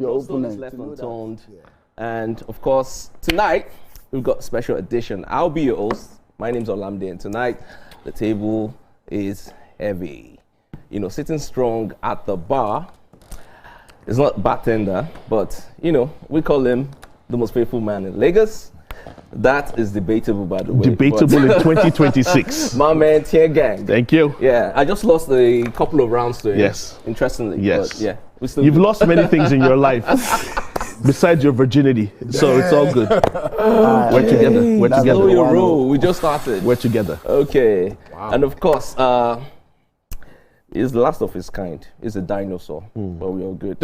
Your stone is opponent. left unturned. And of course, tonight we've got a special edition. I'll be your host. My name's Olamide, and tonight the table is heavy. You know, sitting strong at the bar. It's not bartender, but you know, we call him the most faithful man in Lagos. That is debatable, by the way. Debatable in 2026. My man, Tier Gang. Thank you. Yeah, I just lost a couple of rounds to him. Yes. Interestingly. Yes. But yeah. We still You've good. lost many things in your life besides your virginity, so it's all good. We're together. We're That's together. how you roll. We just started. We're together. Okay. Wow. And of course, he's the last of his kind. He's a dinosaur, but we're all good.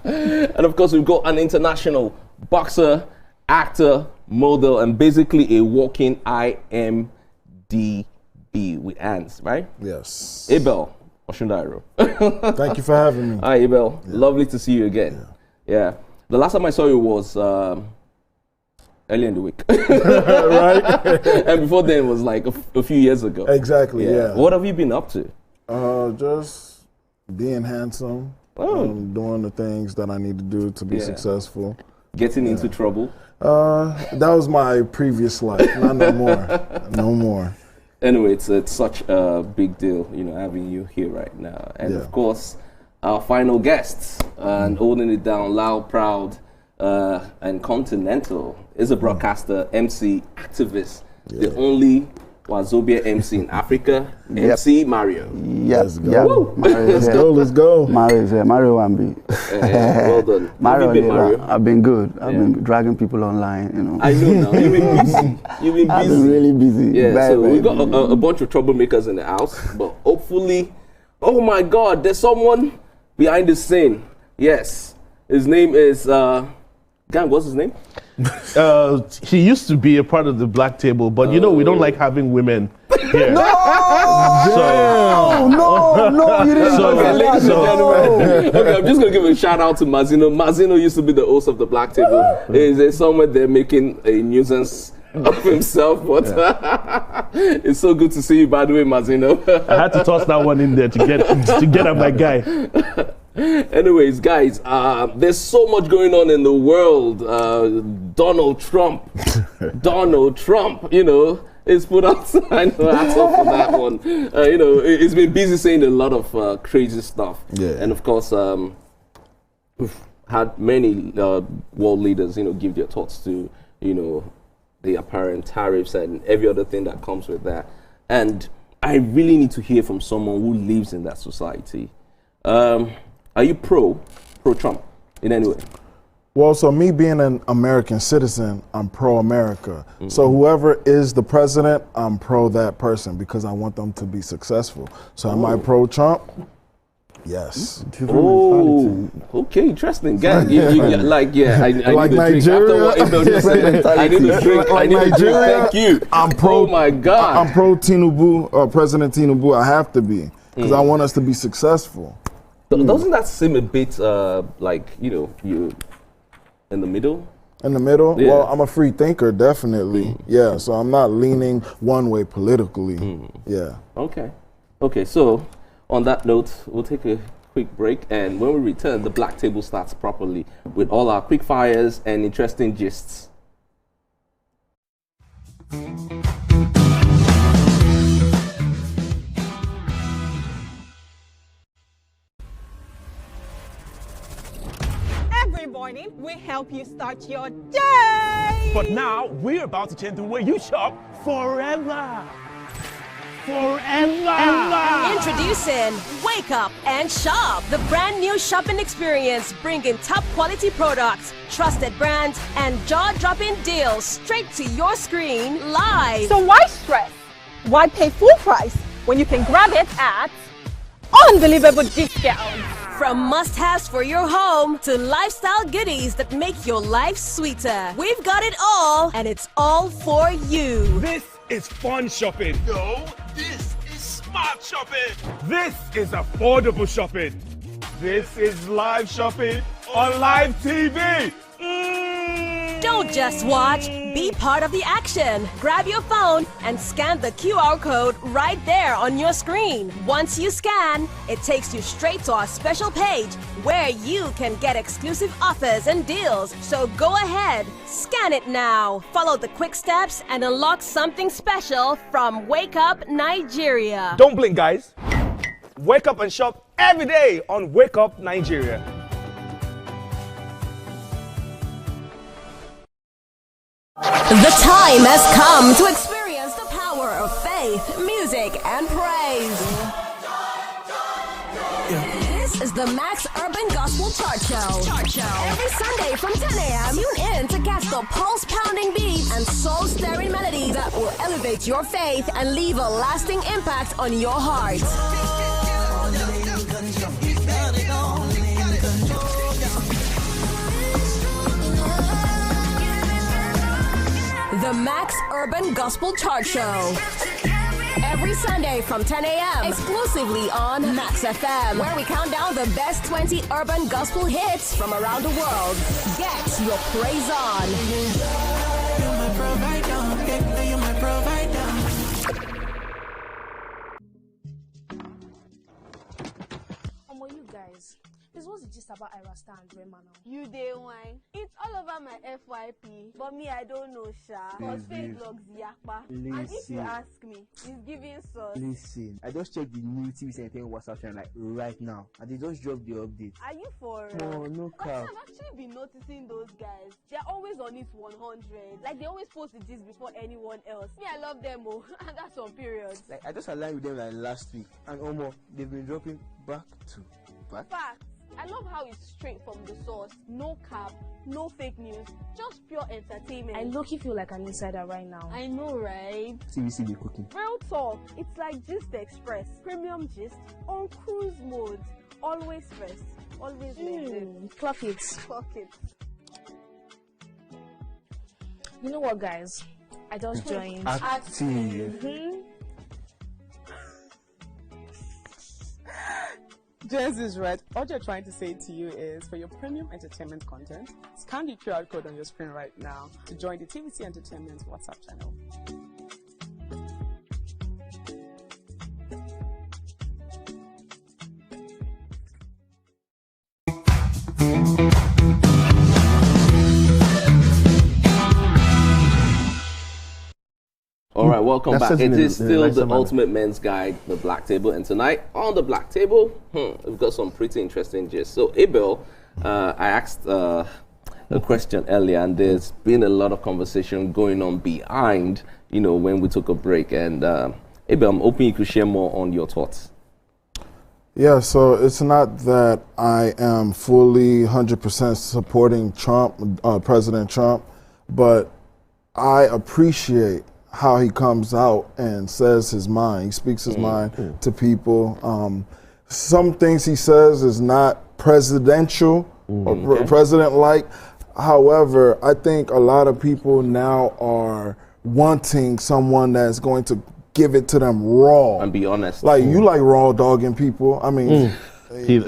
And of course, we've got an international boxer, actor, model, and basically a walking IMDb with hands, right? Yes. Abel Oshundairo. Thank you for having me. Hi, Abel. Yeah. Lovely to see you again. Yeah. The last time I saw you was early in the week. Right? And before then was like a few years ago. Exactly, yeah. What have you been up to? Just being handsome, doing the things that I need to do to be successful. Getting into trouble? That was my previous life. Not no more. No more. Anyway, it's such a big deal, you know, having you here right now. And of course, our final guest, and holding it down loud, proud, and continental, is a broadcaster, MC, activist, the only Wazobia MC in Africa, MC Mario. Yes, let's go, let's go. Mario is here. Mario Wambi. Well done. Mario, Have you been, Mario? I've been good. I've been dragging people online, you know. I know now. You've been busy. You've been busy. I've been really busy. Yeah, very, so very we got busy. a bunch of troublemakers in the house, but hopefully, oh my God, there's someone behind the scene. Yes, his name is, Gang, what's his name? He used to be a part of the Black Table, but you know we don't like having women here. No, you didn't. Okay, ladies and gentlemen. Okay, I'm just gonna give a shout out to Mazino. Mazino used to be the host of the Black Table. He's somewhere there making a nuisance of himself, but it's so good to see you. By the way, Mazino. I had to toss that one in there to get at my guy. Anyways, guys, there's so much going on in the world. Donald Trump, you know, is put outside. Hats off for that one. You know, he's been busy saying a lot of crazy stuff. Yeah. And of course, we've had many world leaders, you know, give their thoughts to, you know, the apparent tariffs and every other thing that comes with that. And I really need to hear from someone who lives in that society. Are you pro-Trump in any way? Well, so me being an American citizen, I'm pro-America. So whoever is the president, I'm pro that person because I want them to be successful. So am I pro-Trump? Yes. Oh, okay, interesting. Gang, I need like a drink. After what Abel just said, I need a drink. Like I need a drink. Nigeria, Thank you. I'm pro. Oh my God. I'm pro Tinubu, President Tinubu. I have to be because I want us to be successful. Doesn't that seem a bit like, you know, you in the middle? In the middle? Yeah. Well, I'm a free thinker, definitely. Yeah, so I'm not leaning one way politically. Yeah. Okay, so on that note, we'll take a quick break, and when we return, the Black Table starts properly with all our quick fires and interesting gists. Every morning, we help you start your day. But now, we're about to change the way you shop forever. Introducing Wake Up and Shop, the brand new shopping experience bringing top quality products, trusted brands, and jaw-dropping deals straight to your screen live. So why stress? Why pay full price when you can grab it at unbelievable discounts? From must-haves for your home to lifestyle goodies that make your life sweeter. We've got it all, and it's all for you. This is fun shopping. No, this is smart shopping. This is affordable shopping. This is live shopping on live TV. Don't Don't just watch, be part of the action. Grab your phone and scan the QR code right there on your screen. Once you scan, it takes you straight to our special page where you can get exclusive offers and deals. So go ahead, scan it now. Follow the quick steps and unlock something special from Wake Up Nigeria. Don't blink, guys. Wake up and shop every day on Wake Up Nigeria. The time has come to experience the power of faith, music, and praise. This is the Max Urban Gospel Chart Show. Every Sunday from 10 a.m., tune in to catch the pulse-pounding beats and soul-stirring melodies that will elevate your faith and leave a lasting impact on your heart. The Max Urban Gospel Chart Show. Every Sunday from 10 a.m. exclusively on Max FM, where we count down the best 20 urban gospel hits from around the world. Get your praise on. You guys, this was just about Irasta and Rema now. You day wine. It's all over my FYP, but me I don't know Sha. Cause fake logs yakpa. And if you ask me, he's giving sauce. Listen, I just checked the new TVcentertainment WhatsApp channel like right now, and they just dropped the update. Are you for no But cap. I've actually been noticing those guys. They're always on it 100. Like they always post the gist before anyone else. Me, I love them, oh, and that's on period. Like I just aligned with them like last week, and they've been dropping back to back. Facts. I love how it's straight from the source. No cap, no fake news, just pure entertainment. I low-key feel like an insider right now. I know, right? TVC be cooking. Real talk. It's like Gist Express. Premium gist on cruise mode. Always first. Always legit. Clock it. Clock it. You know what, guys? I just joined. Active. Jens is right. All you're trying to say to you is for your premium entertainment content, scan the QR code on your screen right now to join the TVC Entertainment WhatsApp channel. All right, welcome That's back. It certainly is still nice the manner. Ultimate Men's Guide, the Black Table, and tonight on the Black Table, we've got some pretty interesting gist. So, Abel, I asked a question earlier, and there's been a lot of conversation going on behind, when we took a break. And Abel, I'm hoping you could share more on your thoughts. Yeah, so it's not that I am fully 100% supporting Trump, President Trump, but I appreciate how he comes out and says his mind. He speaks his mind to people. Some things he says is not presidential or president-like. However, I think a lot of people now are wanting someone that's going to give it to them raw. And be honest. Like, you like raw dogging people. I mean, You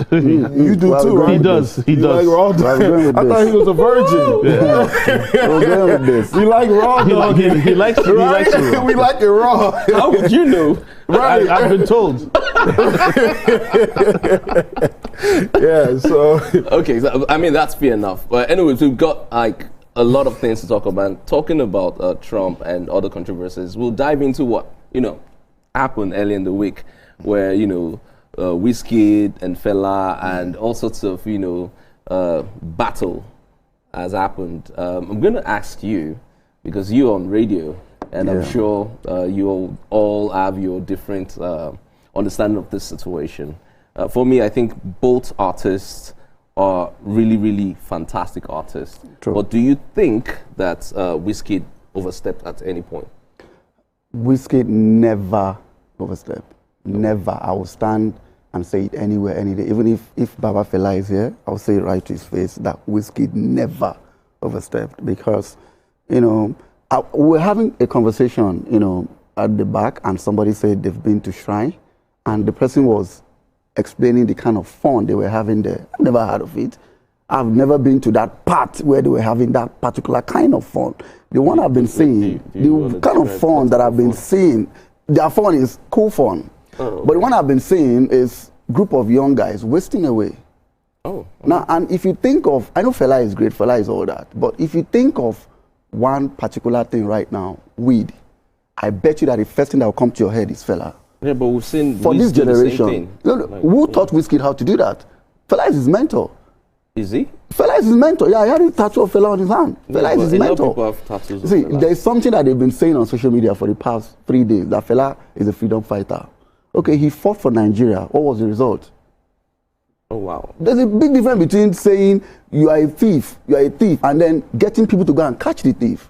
do too, right? He does. You like raw dogging? I thought he was a virgin. We're going with this. You like raw dogging. He likes it. He likes it raw. We like it raw. How would you know? Right. I've been told. Yeah, so. Okay, so, I mean, that's fair enough. But anyways, we've got like a lot of things to talk about. Talking about Trump and other controversies, we'll dive into what, happened early in the week where, Wizkid and Fela and all sorts of, battle has happened. I'm going to ask you, because you're on radio, and I'm sure you all have your different understanding of this situation. For me, I think both artists are really, really fantastic artists. True. But do you think that Wizkid overstepped at any point? Wizkid never overstepped. Never. I will stand and say it anywhere, any day. Even if Baba Fela is here, I'll say it right to his face that Wizkid never overstepped, because, we're having a conversation, at the back, and somebody said they've been to Shrine, and the person was explaining the kind of fun they were having there. I've never heard of it. I've never been to that part where they were having that particular kind of fun. The one I've been seeing, the kind of fun that I've been seeing, their fun is cool fun. But the one I've been seeing is group of young guys wasting away. Now, and if you think of, I know Fela is great, Fela is all that, but if you think of one particular thing right now, weed, I bet you that the first thing that will come to your head is Fela. Yeah, but we've seen for this generation. Who taught Wizkid how to do that? Fela is his mentor. Is he? Fela is his mentor. Yeah, he had a tattoo of Fela on his hand. Fela is his mentor. People have tattoos of See, Fela. there is something that they've been saying on social media for the past 3 days, that Fela is a freedom fighter. Okay, he fought for Nigeria. What was the result? Oh, wow. There's a big difference between saying you are a thief, and then getting people to go and catch the thief.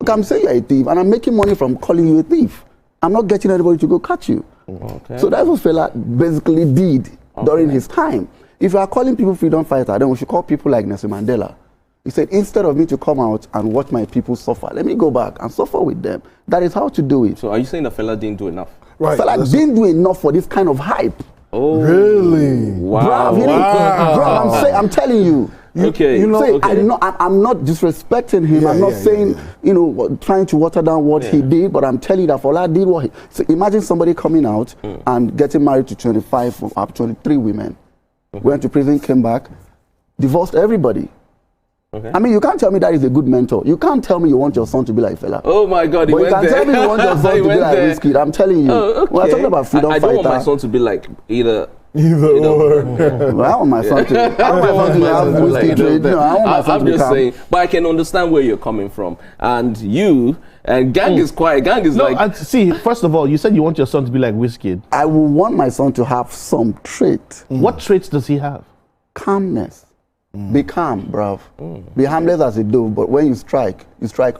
Okay, I'm saying you're a thief, and I'm making money from calling you a thief. I'm not getting anybody to go catch you. Okay. So that's what Fela basically did during his time. If you are calling people freedom fighter, then we should call people like Nelson Mandela. He said, instead of me to come out and watch my people suffer, let me go back and suffer with them. That is how to do it. So are you saying that Fela didn't do enough? Right. Fela didn't do enough for this kind of hype. Oh, really? Wow. Bruv, I'm telling you. Okay. I'm not disrespecting him. I'm not saying, trying to water down what he did, but I'm telling you that Fela did what he... So imagine somebody coming out and getting married to 25 or 23 women. Went to prison, came back, divorced everybody. Okay. I mean, you can't tell me that is a good mentor. You can't tell me you want your son to be like Fela. Oh my God, but you can tell me you want your son to be like Wizkid. I'm telling you. Oh, okay. When I'm talking about freedom fighter, I don't want my son to be like either or. Well, I want my son to have Wizkid trade. I want my son to become. I'm just saying, but I can understand where you're coming from. And you and Gang is quiet. Gang is like. See, first of all, you said you want your son to be like Wizkid. I will want my son to have some trait. What traits does he have? Calmness. Be calm, bruv. Be harmless as a dove, but when you strike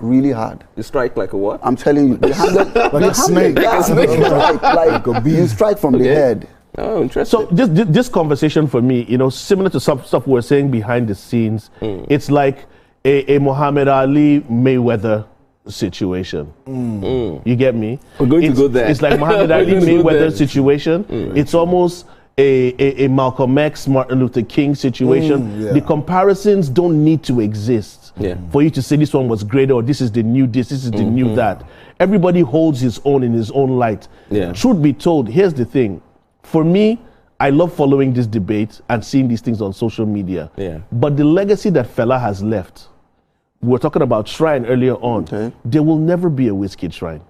really hard. You strike like a what? I'm telling you, be harmless. Like a snake. Like a bee. You strike from the head. Oh, interesting. So this conversation for me, similar to some stuff we're saying behind the scenes, it's like a Muhammad Ali Mayweather situation. You get me? We're going to go there. It's like Muhammad Ali Mayweather situation. It's almost a Malcolm X, Martin Luther King situation. The comparisons don't need to exist for you to say this one was greater or this is the new this is the new that. Everybody holds his own in his own light. Truth be told, here's the thing. For me, I love following this debate and seeing these things on social media. But the legacy that Fela has left, we were talking about Shrine earlier on. There will never be a Wizkid Shrine.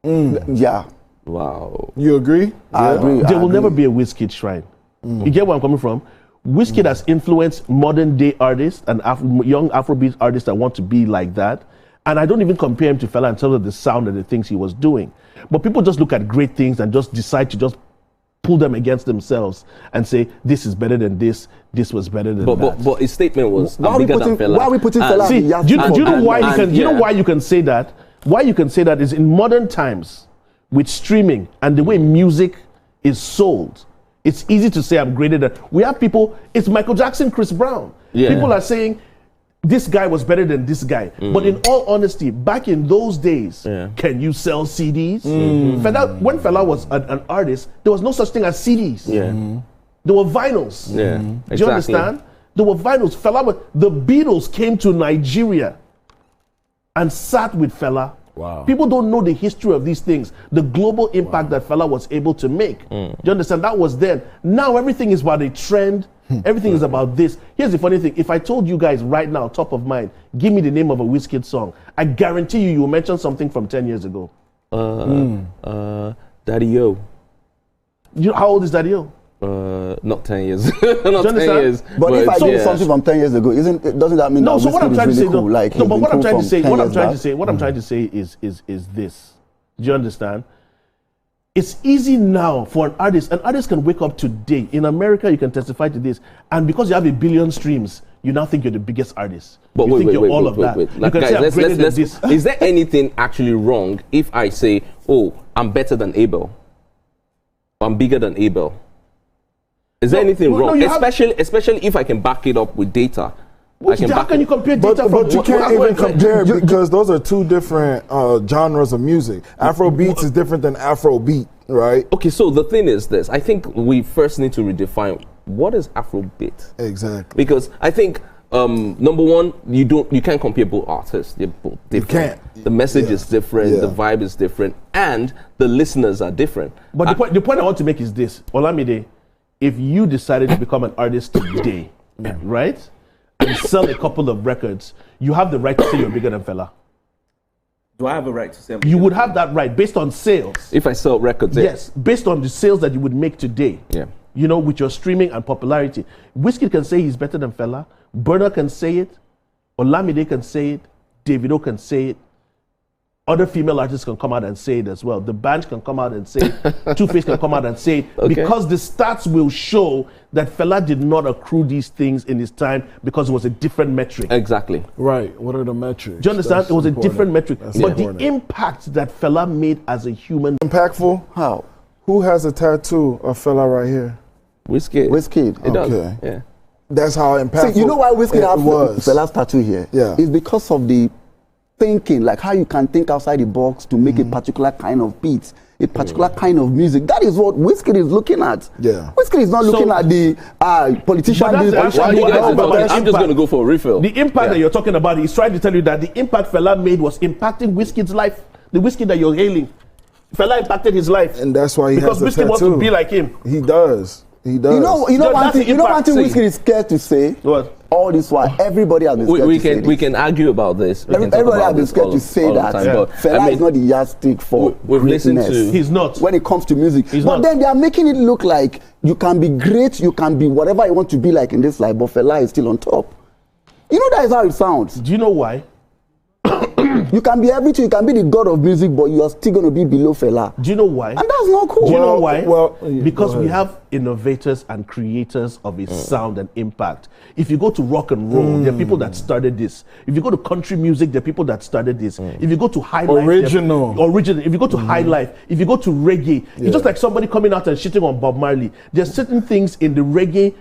Yeah. Wow. You agree? I agree. There will never be a Wizkid Shrine. You get where I'm coming from? Wizkid has influenced modern day artists and young Afrobeat artists that want to be like that. And I don't even compare him to Fela in terms of the sound and the things he was doing. But people just look at great things and just decide to just pull them against themselves and say, this is better than this was better than that. But his statement was, bigger than Fela. Why are we putting Fela? See, do you know why you can say that? Why you can say that is in modern times, with streaming and the way music is sold, it's easy to say I'm greater than. We have people, it's Michael Jackson, Chris Brown. People are saying, this guy was better than this guy. But in all honesty, back in those days, can you sell CDs? Fela, when Fela was an artist, there was no such thing as CDs. There were vinyls. Do you understand? There were vinyls. The Beatles came to Nigeria and sat with Fela. Wow. People don't know the history of these things, the global impact that Fela was able to make. Do you understand? That was then. Now everything is about a trend. Everything is about this. Here's the funny thing. If I told you guys right now, top of mind, give me the name of a Wizkid song, I guarantee you will mention something from 10 years ago. Daddy-O. How old is Daddy-O? Not 10 years. Not 10 years. But if I do something from 10 years ago, doesn't that mean that so what I'm trying to say, cool? what I'm trying to say is this. Do you understand? It's easy now for an artist can wake up today. In America, you can testify to this. And because you have 1 billion streams, you now think you're the biggest artist. But you think you're all of that. Like, guys, let's is there anything actually wrong if I say, oh, I'm better than Abel? I'm bigger than Abel? Is there anything wrong? Especially if I can back it up with data. How can you compare data but you can't even compare because those are two different genres of music. Afrobeats is different than Afrobeat, right? Okay, so the thing is this. I think we first need to redefine what is Afrobeat? Exactly. Because I think number one, you can't compare both artists. They're both different. You can't. The message is different. The vibe is different, and the listeners are different. But the point I want to make is this: Olamide, if you decided to become an artist today, right, and sell a couple of records, you have the right to say you're bigger than Fela. Do I have a right to say? You would have that right based on sales. If I sell records, yes, based on the sales that you would make today. Yeah. You know, with your streaming and popularity. Wizkid can say he's better than Fela. Burna can say it. Olamide can say it. Davido can say it. Other female artists can come out and say it as well. The Band can come out and say it. Two-Face can come out and say it. Because the stats will show that Fela did not accrue these things in his time because it was a different metric. Exactly. Right. What are the metrics? Do you understand? It was a different metric. That's but important. the impact that Fela made as a human... Impactful? How? Who has a tattoo of Fela right here? Wizkid. Wizkid. It does. Okay. Yeah. That's how impactful. See, you know why Wizkid have was. Fela's tattoo here? Yeah. It's because of the thinking, like how you can think outside the box to make a particular kind of beat, a particular kind of music. That is what Wizkid is looking at. Yeah. Wizkid is not looking at the politician. I'm just going to go for a refill. The impact that you're talking about, he's trying to tell you that the impact Fela made was impacting Wizkid's life. The Wizkid that you're hailing. Fela impacted his life. And that's why he has the Because Wizkid tattoo. wants to be like him. He does. He does. You know one thing Wizkid is scared to say. What? All this while, everybody has been scared to say we can argue about this. Everybody has been scared to say that. Fela is not the yardstick for greatness. He's not. When it comes to music. He's but not. Then they are making it look like you can be great, you can be whatever you want to be like in this life, but Fela is still on top. You know that is how it sounds. Do you know why? You can be everything, you can be the god of music, but you are still going to be below Fela. Do you know why? And that's not cool. Do you know why? Well, because we have innovators and creators of a sound and impact. If you go to rock and roll, there are people that started this. If you go to country music, there are people that started this. If you go to high life, original. If you go to high life, if you go to reggae, it's just like somebody coming out and shitting on Bob Marley. There's certain things in the reggae,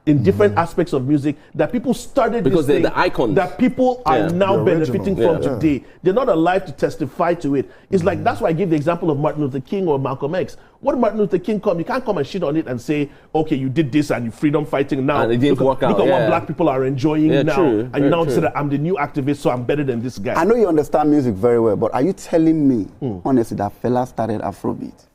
in different aspects of music that people started because this they're the icons that people are now benefiting from today. They're not alive to testify to it. It's like that's why I give the example of Martin Luther King or Malcolm X. What Martin Luther King come? You can't come and shit on it and say, okay, you did this and you freedom fighting now. And it didn't work out. Look at what black people are enjoying now. True, and you now say that I'm the new activist, so I'm better than this guy. I know you understand music very well, but are you telling me, honestly, that Fela started Afrobeat?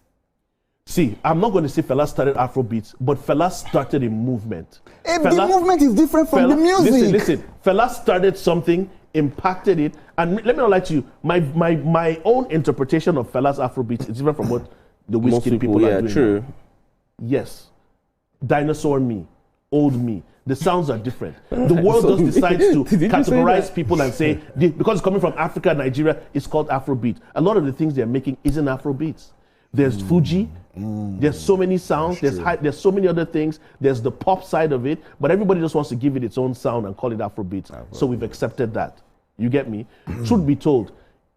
See, I'm not going to say Fela started Afrobeats, but Fela started a movement. The movement is different from the music. Listen. Fela started something, impacted it, and let me not lie to you. My own interpretation of Fela's Afrobeats is different from what the Wizkid people are doing. True. Yes. Dinosaur me, old me. The sounds are different. The world just decides to categorize people and say, because it's coming from Africa, Nigeria, it's called Afrobeat. A lot of the things they're making isn't Afrobeats. There's Fuji. There's so many sounds. There's so many other things. There's the pop side of it, but everybody just wants to give it its own sound and call it Afrobeat. So we've accepted that. You get me? Truth be told,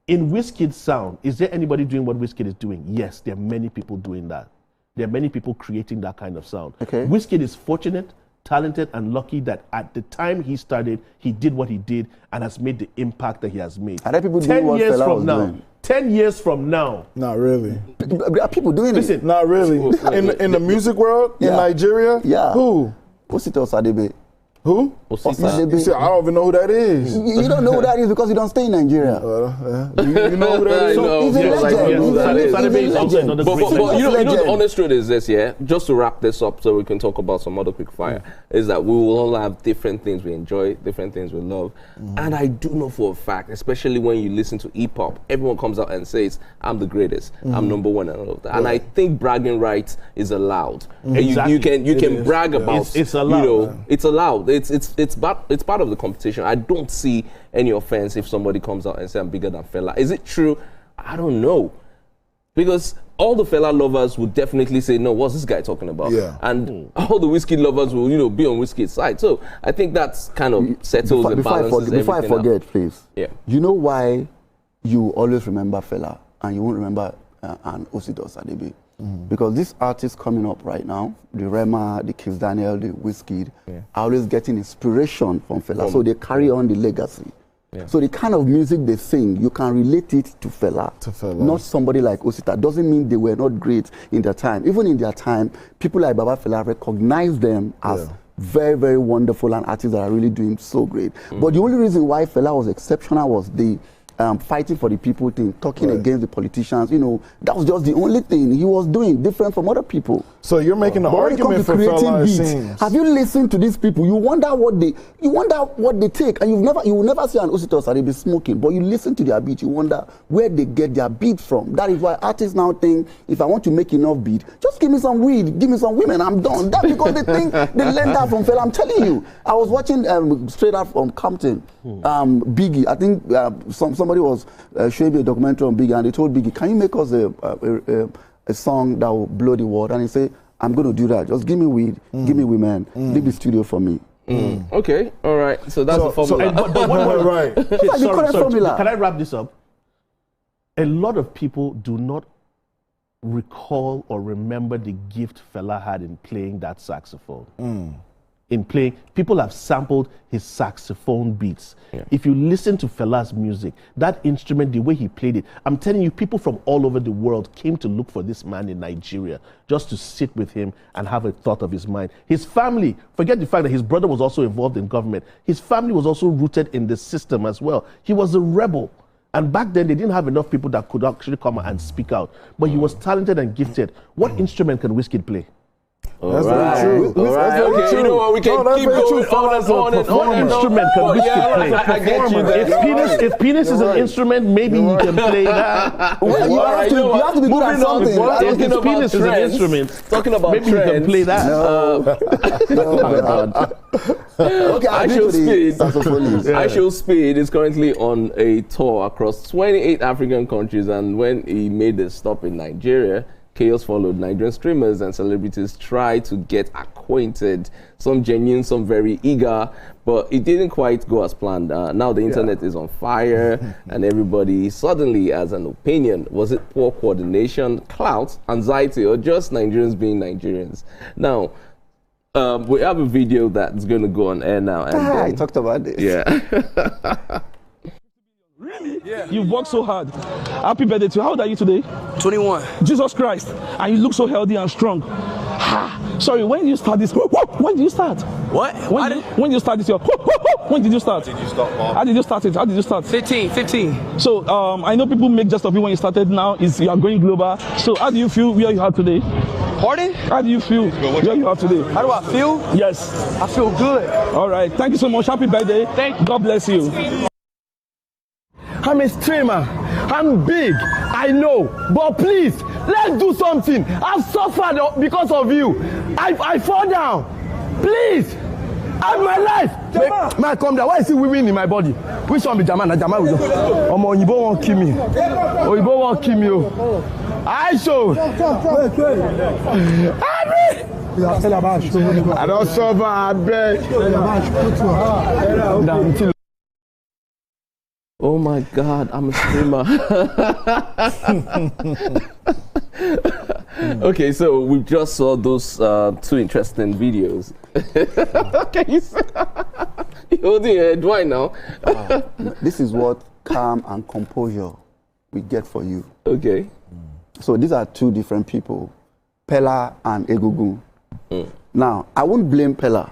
in Wizkid's sound, is there anybody doing what Wizkid is doing? Yes, there are many people doing that. There are many people creating that kind of sound. Okay. Wizkid is fortunate, talented, and lucky that at the time he started, he did what he did and has made the impact that he has made. Are there people 10 doing what years Fela from was now, doing? 10 years from now. Not really. Are people doing Listen, it? Not really. In the music world, in Nigeria, who? Osita Osadebe. Who? You said, I don't even know who that is. You don't know who that is because you don't stay in Nigeria. You know who that is? He's a legend. But you know the honest truth is this, yeah? Just to wrap this up so we can talk about some other quick fire, is that we will all have different things we enjoy, different things we love. And I do know for a fact, especially when you listen to hip-hop, everyone comes out and says, I'm the greatest, I'm number one and all of that. And I think bragging rights is allowed. Exactly. You can brag about, it's allowed. it's allowed. It's part of the competition. I don't see any offense if somebody comes out and says I'm bigger than Fela. Is it true? I don't know. Because all the Fela lovers would definitely say, no, what's this guy talking about? Yeah. And all the Wizkid lovers will, be on Wizkid's side. So I think that's kind of settles and balances Before I forget, please. Yeah. You know why you always remember Fela and you won't remember an Osita Osadebe? Because these artists coming up right now, the Rema, the Kizz Daniel, the Wizkid, are always getting inspiration from Fela. So they carry on the legacy. Yeah. So the kind of music they sing, you can relate it to Fela. Not somebody like Osita. Doesn't mean they were not great in their time. Even in their time, people like Baba Fela recognize them as very, very wonderful and artists that are really doing so great. But the only reason why Fela was exceptional was the fighting for the people thing, talking against the politicians. You know, that was just the only thing he was doing different from other people. So you're making an argument for Fela, it seems. Have you listened to these people? You wonder what they take, and you will never see an Osita Osare be smoking. But you listen to their beat, you wonder where they get their beat from. That is why artists now think, if I want to make enough beat, just give me some weed, give me some women, I'm done. That's because they think they learned that from Fela. I'm telling you, I was watching straight out from Compton, Biggie. I think somebody was showing me a documentary on Biggie, and they told Biggie, can you make us a song that will blow the world? And he said, I'm going to do that. Just give me weed, give me women, leave the studio for me. Okay, all right. So that's the formula. Right. That's like the correct formula. Can I wrap this up? A lot of people do not recall or remember the gift Fela had in playing that saxophone. In playing, people have sampled his saxophone beats. Yeah. If you listen to Fela's music, that instrument, the way he played it, I'm telling you, people from all over the world came to look for this man in Nigeria just to sit with him and have a thought of his mind. His family, forget the fact that his brother was also involved in government. His family was also rooted in the system as well. He was a rebel. And back then, they didn't have enough people that could actually come and speak out. But he was talented and gifted. What instrument can Wizkid play? That's very true. Okay, you know what? We can keep going on and on. What instrument can Wizkid play? I get you there. If penis is an instrument, maybe he can play that. You have to be good at something. If penis is an instrument, talking about maybe he can play that. Okay, I Show Speed is currently on a tour across 28 African countries, and when he made a stop in Nigeria, chaos followed. Nigerian streamers and celebrities tried to get acquainted, some genuine, some very eager, but it didn't quite go as planned. Now the internet is on fire and everybody suddenly has an opinion. Was it poor coordination, clout, anxiety, or just Nigerians being Nigerians? Now, we have a video that's going to go on air now. And I talked about this. Yeah. Really? Yeah. You've worked so hard. Happy birthday to you. How old are you today? 21. Jesus Christ. And you look so healthy and strong. Sorry, when did you start this? When did you start? What? When did you start this? When did you start? Did you start, Mom? How did you start it? How did you start? 15. So I know people make just of you when you started. Now you are going global. So how do you feel where you are today? Pardon? How do you feel where you are today? How do I feel? Yes. I feel good. All right. Thank you so much. Happy birthday. Thank you. God bless you. I'm a streamer. I'm big. I know. But please, let's do something. I've suffered because of you. I fall down. Please. I'm my life. Man, come down. Why is he weaving in my body? Which one be Jama? Na Jama will go. Oyibo won't kill me. Oyibo won't kill me. I show. I don't suffer. I beg. Oh my God, I'm a streamer. Okay, so we just saw those two interesting videos. Okay, you're holding your head. Why now? This is what calm and composure we get for you. Okay. So these are two different people, Pella and Egungun. Now, I won't blame Pella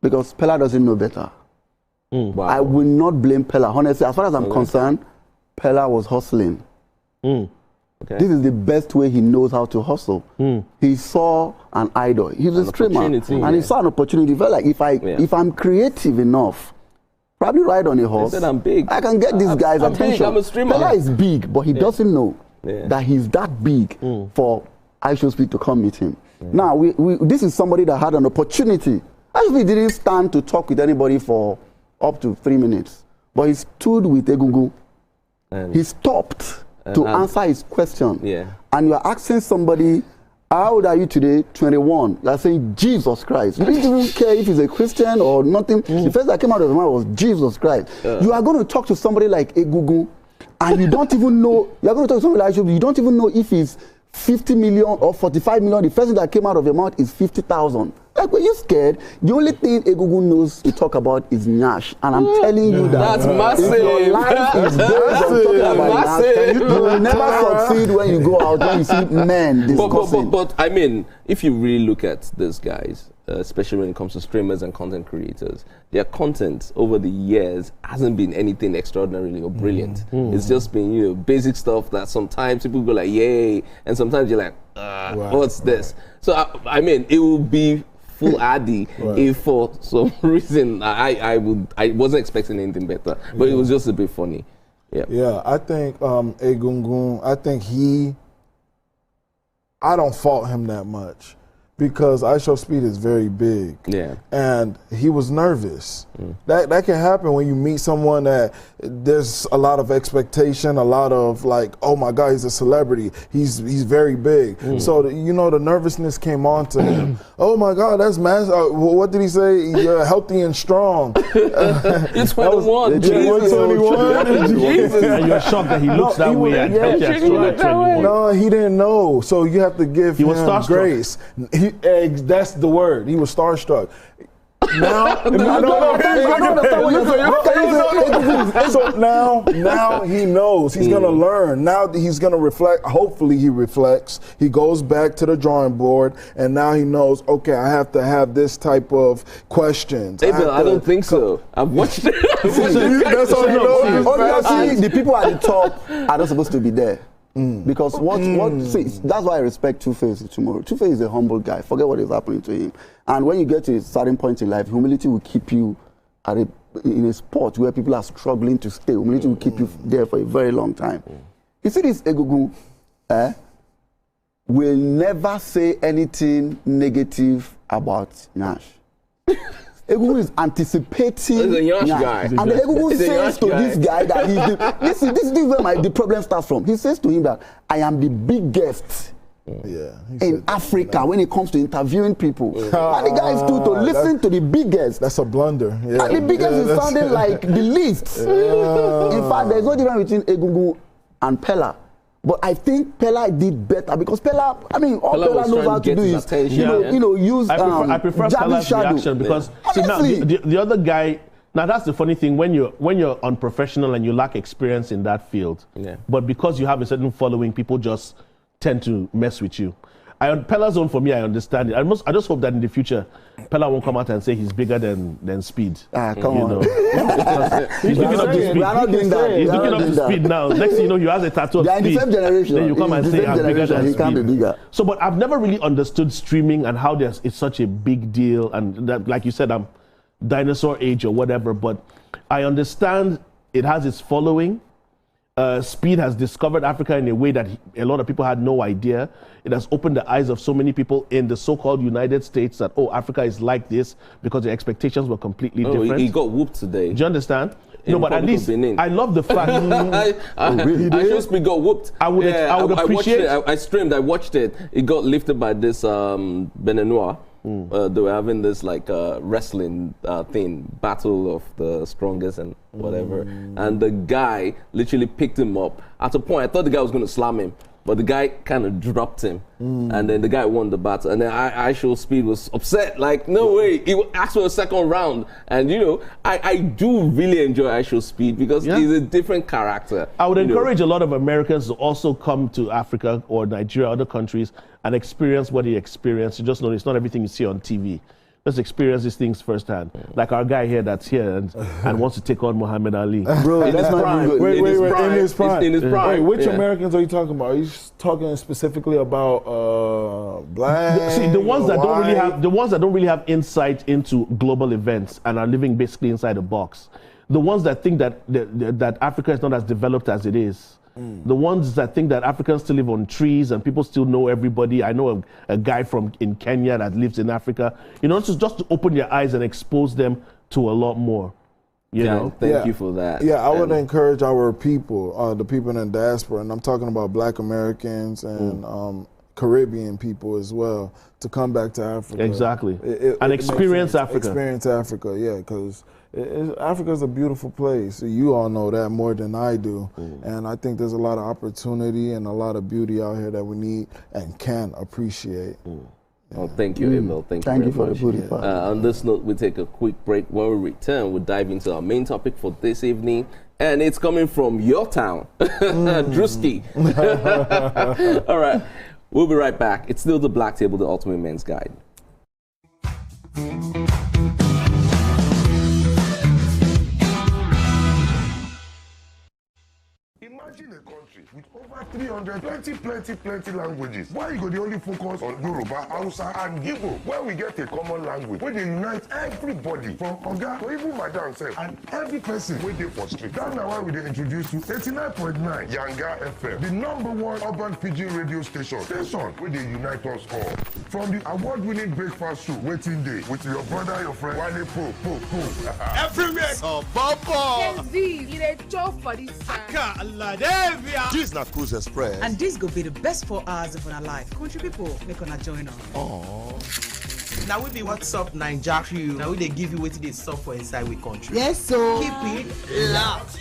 because Pella doesn't know better. Wow. I will not blame Pella. Honestly, as far as I'm concerned, Pella was hustling. Okay. This is the best way he knows how to hustle. He saw an idol. He's a streamer. And he saw an opportunity. He felt like if I'm creative enough, probably ride on a horse, he said, I'm big. I can get this guy's attention. Big. I'm a streamer. Pella is big, but he doesn't know that he's that big for I Show Speed to come meet him. Now, this is somebody that had an opportunity. I Show Speed didn't stand to talk with anybody for up to 3 minutes. But he stood with Egungun. He stopped to answer his question. And you're asking somebody, how old are you today? 21. You're saying, Jesus Christ. You didn't even care if he's a Christian or nothing. The first that came out of his mouth was Jesus Christ. You are going to talk to somebody like Egungun, and you don't even know, you're going to talk to somebody like you don't even know if he's 50 million or 45 million. The first thing that came out of your mouth is 50,000. like, were you scared? The only thing Egungun knows to talk about is Nyash. And I'm telling you that that's massive. if your life is based on talking about Nyash, you will never succeed when you go out, when you see men discussing. But I mean, if you really look at these guys, especially when it comes to streamers and content creators, their content over the years hasn't been anything extraordinarily or brilliant. It's just been, basic stuff that sometimes people go like, yay, and sometimes you're like, what's this? So, I mean, it will be full addy if for some reason I wasn't expecting anything better, but it was just a bit funny. Yeah, I think Egungun, I don't fault him that much because I Show Speed is very big. Yeah. And he was nervous. That can happen when you meet someone that there's a lot of expectation, a lot of like, oh my God, he's a celebrity. He's very big. So, the nervousness came on to him. Oh my God, that's massive. What did he say? You're healthy and strong. You're 21. Jesus. 21. Jesus. And you're shocked that he looks that way and healthy and strong at 21. No, he didn't know. So you have to give him grace. That's the word. He was starstruck. Now, so now he knows. He's gonna learn. Now he's gonna reflect. Hopefully he reflects. He goes back to the drawing board, and now he knows. Okay, I have to have this type of questions. Hey, Bill, I don't think so. I've watched it. That's all he knows. Obviously, the people at the top are not supposed to be there. Because that's why I respect Two-Face tomorrow. Two-Face is a humble guy. Forget what is happening to him. And when you get to a certain point in life, humility will keep you in a spot where people are struggling to stay. Humility will keep you there for a very long time. You see, this Egungun will never say anything negative about Nash. Egungun is anticipating Nash guy. And the Egungun says to this guy that this is where the problem starts from. He says to him that I am the biggest in Africa when it comes to interviewing people. And the guy is told to listen to the biggest. That's a blunder. And the biggest is sounding like the least. In fact, there's no difference between Egungun and Pella. But I think Pella did better because Pella, all Pella knows how to do is, use I prefer Pella's reaction because see, now, the other guy. Now that's the funny thing when you're unprofessional and you lack experience in that field. But because you have a certain following, people just tend to mess with you. Pella's own for me, I understand it. I just hope that in the future, Pella won't come out and say he's bigger than Speed. Come on. He's looking up to Speed. He's looking up to Speed now. Next thing you know, he has a tattoo of Speed. In the same generation. Then you come and say I'm bigger than Speed. He can't be bigger. So, but I've never really understood streaming and how it's such a big deal. And that, like you said, I'm dinosaur age or whatever. But I understand it has its following. Speed has discovered Africa in a way that a lot of people had no idea. It has opened the eyes of so many people in the so-called United States that, Africa is like this because the expectations were completely different. He got whooped today. Do you understand? No, but at least I love the fact. I just got whooped. I would appreciate. I streamed. I watched it. It got lifted by this Benenoir. They were having this wrestling thing, battle of the strongest and whatever. And the guy literally picked him up. At a point, I thought the guy was going to slam him, but the guy kind of dropped him. And then the guy won the battle. And then I Show Speed was upset, like, no way. He asked for a second round. And, I do really enjoy I Show Speed because he's a different character. I would encourage a lot of Americans to also come to Africa or Nigeria, other countries, and experience what he experienced. You just know it's not everything you see on TV. Let's experience these things firsthand. Like our guy here that's here and wants to take on Muhammad Ali. Bro, that's not good. Wait, in his prime. In his prime. Wait, which Americans are you talking about? Are you talking specifically about black? See, the ones that don't really have insight into global events and are living basically inside a box. The ones that think that Africa is not as developed as it is. The ones that think that Africans still live on trees and people still know everybody. I know a guy in Kenya that lives in Africa. Just to open their eyes and expose them to a lot more. Thank you for that. Yeah, I would encourage our people, the people in the diaspora, and I'm talking about Black Americans and Caribbean people as well, to come back to Africa. Exactly. And experience Africa. Experience Africa, yeah, because Africa is a beautiful place. You all know that more than I do. And I think there's a lot of opportunity and a lot of beauty out here that we need and can appreciate. Oh, thank you, Emil. Thank you for very the much. booty part. On this note, we'll take a quick break. When we return, we'll dive into our main topic for this evening, and it's coming from your town, Drewski. All right, we'll be right back. It's still the Black Table, the Ultimate Men's Guide. Imagine a country with over 300 plenty languages. Why you go the only focus on Yoruba, Hausa, and Igbo? Where we get a common language, where they unite everybody from Oga to even Madam self, and every person where they for street. That's now why we dey introduce you 89.9 Yanga FM, the #1 urban pidgin radio station where they unite us all. From the award-winning breakfast show, Waiting Day, with your brother, your friend, Wale Po. Everywhere. Oh, Baba. You dey chop for this side. This na Cruise Express. And this go be the best 4 hours of our life. Country people, make una join us. Aww. Now we be What's Up Naija crew. Now we they give you what they sup for inside we country. Yes, so keep it locked.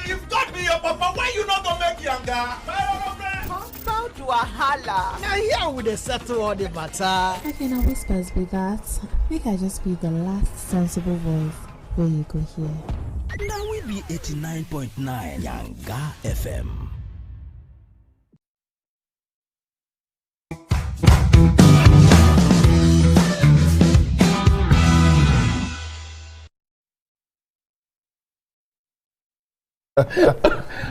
If God be your papa, why you not gonna make younger? Come to a holla. Now here we dey settle all the matter. Okay, now whispers be that. Make I just be the last sensible voice where you go hear. Now we be 89.9 Yanga FM.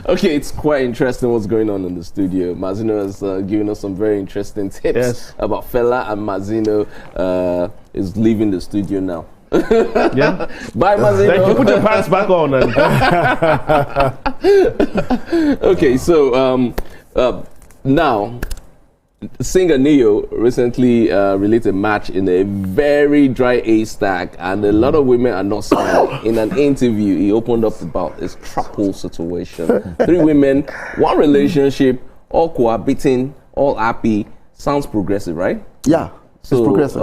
Okay, it's quite interesting what's going on in the studio. Mazino has given us some very interesting tips about Fela, and Mazino is leaving the studio now. Yeah. Bye, Mazino. Thank you. Put your pants back on. Okay, so now, singer Neo recently released a match in a very dry haystack, and a lot of women are not smiling. In an interview, he opened up about his trouble situation. 3 women, 1 relationship, all cohabiting, all happy. Sounds progressive, right? Yeah. So, it's progressive.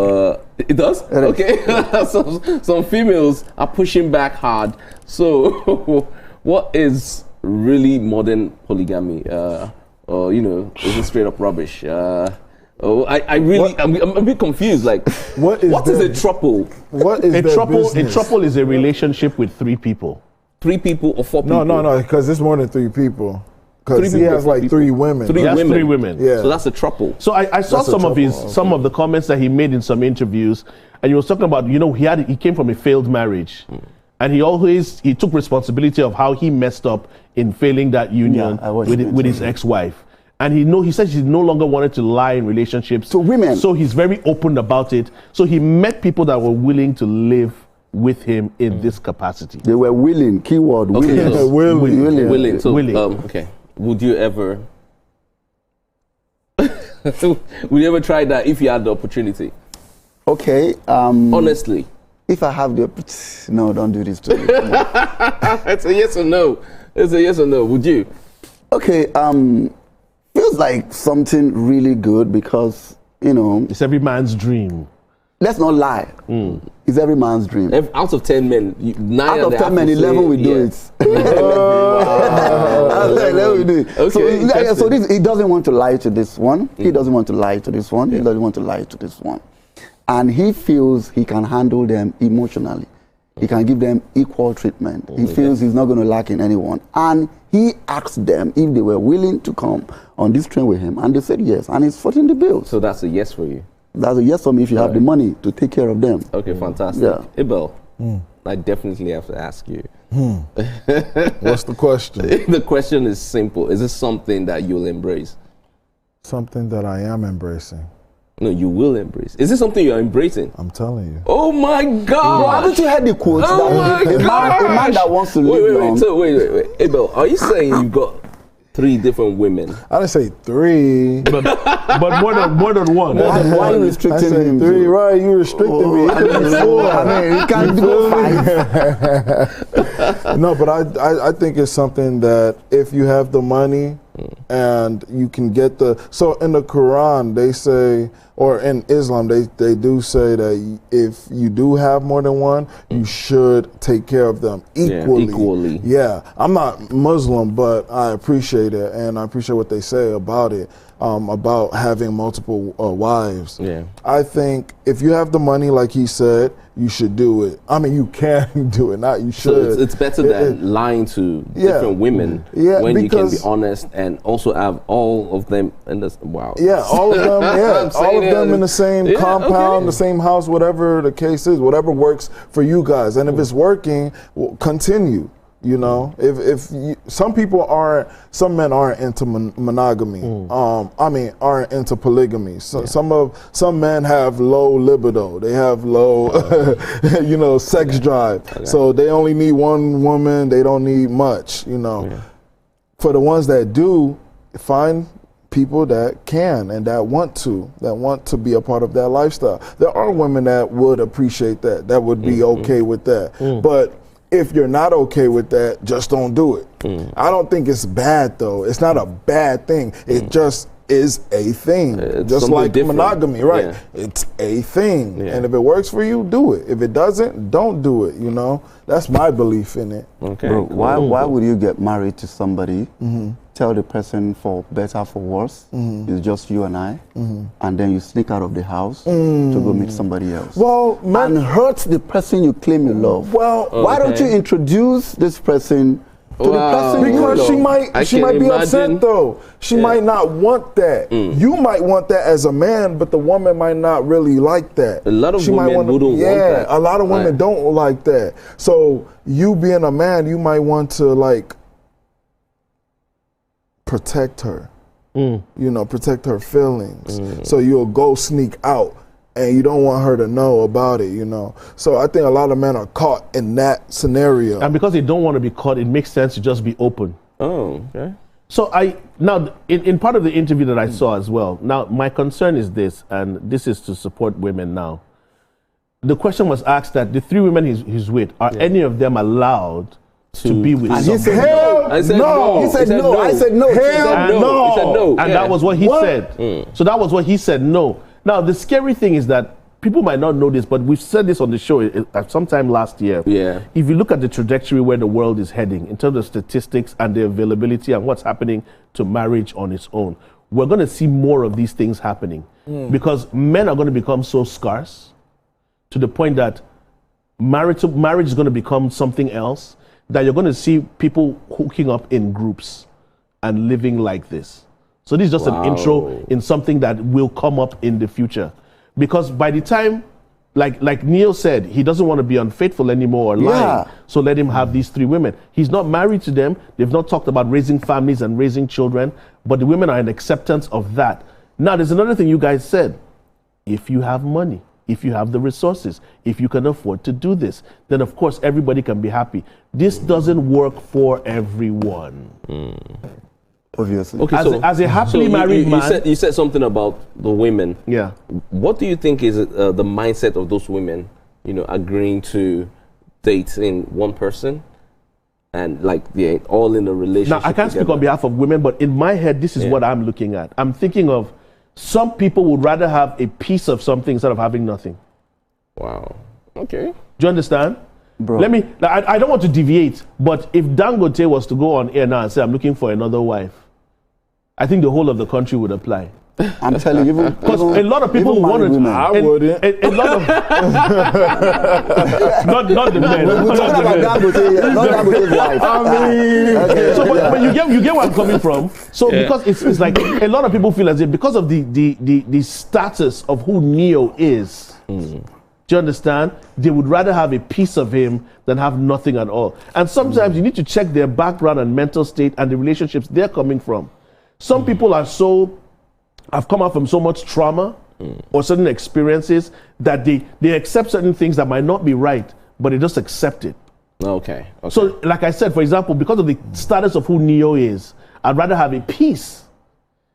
It does? Okay. Some females are pushing back hard. So, what is really modern polygamy? Or, you know, is it straight up rubbish? I'm a bit confused. Like, what is a throuple? What is a throuple? A business? throuple is a relationship with 3 people. 3 people or 4 people? No, because it's more than 3 people. Because he has like 3 women. 3 women. Yeah. So that's a throuple. So I saw some of the comments that he made in some interviews, and he was talking about, you know, he came from a failed marriage, and he took responsibility of how he messed up in failing that union with his ex-wife. And he said he no longer wanted to lie in relationships. So women. So he's very open about it. So he met people that were willing to live with him in this capacity. They were willing. Keyword willing. Okay, so willing. So, willing. Okay. Would you ever try that if you had the opportunity? Okay. Honestly. If I have the opportunity, no, don't do this to me. It's a yes or no. It's a yes or no. Would you? Okay. Feels like something really good because, you know, it's every man's dream. Let's not lie. It's every man's dream. Out of 10 men, 9 out of 10 men, 11 will do it. 11 will do it. Okay, so he doesn't want to lie to this one. He doesn't want to lie to this one. He doesn't want to lie to this one. And he feels he can handle them emotionally. He can give them equal treatment. He feels he's not going to lack in anyone. And he asked them if they were willing to come on this train with him. And they said yes. And he's footing the bill. So that's a yes for you? That's a yes for me if you have the money to take care of them. Okay, fantastic. Yeah. Ibel, I definitely have to ask you. What's the question? The question is simple. Is this something that you'll embrace? Something that I am embracing. No, you will embrace. Is this something you're embracing? I'm telling you. Oh my God! Haven't you heard the quote? Oh my God! A man that wants to live long. Wait. Abel, are you saying you've got 3 different women? I didn't say 3, but more than one. Why are you restricting him? 3, right? You restricting me. You can't go 5. No, but I think it's something that if you have the money and you can get so in the Quran they say, or in Islam they do say that if you do have more than one, you should take care of them equally. Yeah, I'm not Muslim, but I appreciate it, and I appreciate what they say about it. about having multiple wives. Yeah. I think if you have the money, like he said, you should do it. I mean, you can do it, not you should. So it's better than lying to different women when you can be honest and also have all of them in this. Wow. Yeah, all of them. Yeah, all of them in the same compound, the same house, whatever the case is, whatever works for you guys. And if it's working, well, continue. You know, some men aren't into monogamy. Aren't into polygamy. So some men have low libido. They have low, sex drive. Okay. So they only need one woman. They don't need much. You know, for the ones that do, find people that can and that want to be a part of that lifestyle. There are women that would appreciate that would be okay with that, but if you're not okay with that, just don't do it. I don't think it's bad though. It's not a bad thing. It just is a thing. Just like monogamy, right? Yeah. It's a thing. Yeah. And if it works for you, do it. If it doesn't, don't do it, you know? That's my belief in it. Okay. Bro, why would you get married to somebody, tell the person for better, for worse, it's just you and I, and then you sneak out of the house to go meet somebody else? Well, and hurt the person you claim you love. Well, why don't you introduce this person to the person because she might be upset though. She might not want that. You might want that as a man, but the woman might not really like that. A lot of women wouldn't want that. A lot of women don't like that. So you being a man, you might want to like protect her. You know, protect her feelings. So you'll go sneak out. And you don't want her to know about it, you know. So I think a lot of men are caught in that scenario. And because they don't want to be caught, it makes sense to just be open. Oh, okay. So in part of the interview that I saw as well, now my concern is this, and this is to support women now. The question was asked that the 3 women he's with, are any of them allowed to be with and somebody? He said no. I said no. He said no. I said no. Hell no. He said no. And that was what he said. So that was what he said, no. Now, the scary thing is that people might not know this, but we've said this on the show sometime last year. Yeah. If you look at the trajectory where the world is heading in terms of statistics and the availability and what's happening to marriage on its own, we're going to see more of these things happening because men are going to become so scarce to the point that marriage is going to become something else, that you're going to see people hooking up in groups and living like this. So this is just an intro in something that will come up in the future. Because by the time, like Neil said, he doesn't want to be unfaithful anymore or lying. So let him have these 3 women. He's not married to them. They've not talked about raising families and raising children, but the women are in acceptance of that. Now, there's another thing you guys said. If you have money, if you have the resources, if you can afford to do this, then of course everybody can be happy. This doesn't work for everyone. Obviously. Okay, as a happily married man, you said something about the women. Yeah. What do you think is the mindset of those women? You know, agreeing to date in one person, and like they're all in a relationship. Now, I can't speak on behalf of women, but in my head, this is what I'm looking at. I'm thinking of some people would rather have a piece of something instead of having nothing. Wow. Okay. Do you understand? Bro. Let me. I don't want to deviate, but if Dangote was to go on air now and say, "I'm looking for another wife," I think the whole of the country would apply. I'm telling you, because a lot of people wanted. I wouldn't. A lot of not the men. We're talking about Dangote, not Dangote's wife. I mean, so but you get where I'm coming from. So because it's like a lot of people feel as if because of the status of who Neo is. Do you understand? They would rather have a piece of him than have nothing at all. And sometimes you need to check their background and mental state and the relationships they're coming from. Some people have come out from so much trauma or certain experiences that they accept certain things that might not be right, but they just accept it. Okay. So, like I said, for example, because of the status of who Neo is, I'd rather have a piece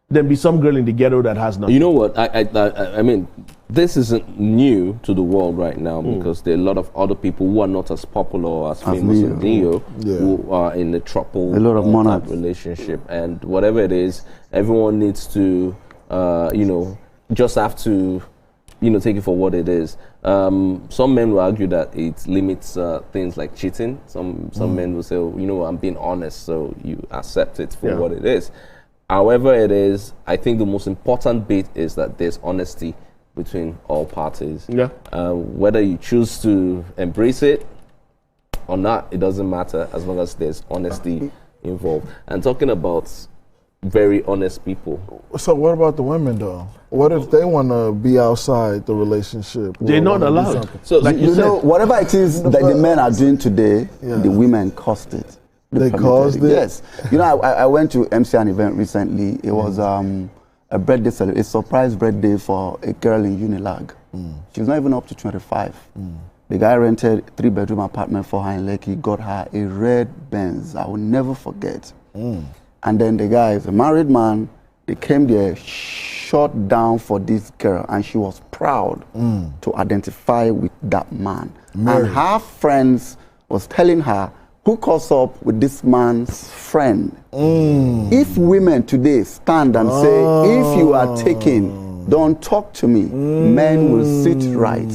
than be some girl in the ghetto that has nothing. You know what? I mean, this isn't new to the world right now because there are a lot of other people who are not as popular or as famous as Neo who are in a trouble type relationship, and whatever it is, everyone needs to, just have to, take it for what it is. Some men will argue that it limits things like cheating. Some men will say, I'm being honest, so you accept it for what it is. However it is, I think the most important bit is that there's honesty between all parties. Yeah. Whether you choose to embrace it or not, it doesn't matter as long as there's honesty involved. And talking about very honest people. So what about the women though? What if they want to be outside the relationship? They're not allowed. So like you know, whatever it is that the men are doing today, the women caused it. They caused it? Yes. You know, I went to MC an event recently. It was a birthday celebration, a surprise birthday for a girl in Unilag. She was not even up to 25. The guy rented a 3-bedroom apartment for her in Lekki, got her a red Benz. I will never forget. And then the guy is a married man. They came there, shot down for this girl, and she was proud to identify with that man. Married. And her friends was telling her, hook us up with this man's friend. If women today stand and say, if you are taken, don't talk to me, men will sit right.